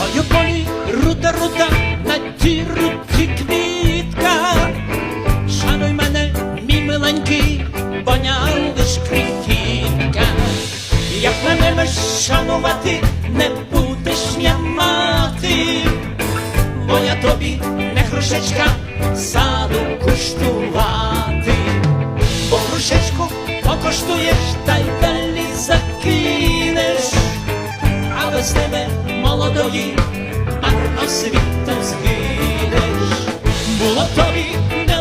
Ой, у полі руда, на тій руці квітка. Шануй мене, мій миленький, боня лиш крихітка. Як мене шанувати не будеш ня мати, бо я тобі не грушечка саду куштувати. Бо грушечку покоштуєш, та й далі закинеш, а без тебе молодої марно світом згинеш. Було тобі не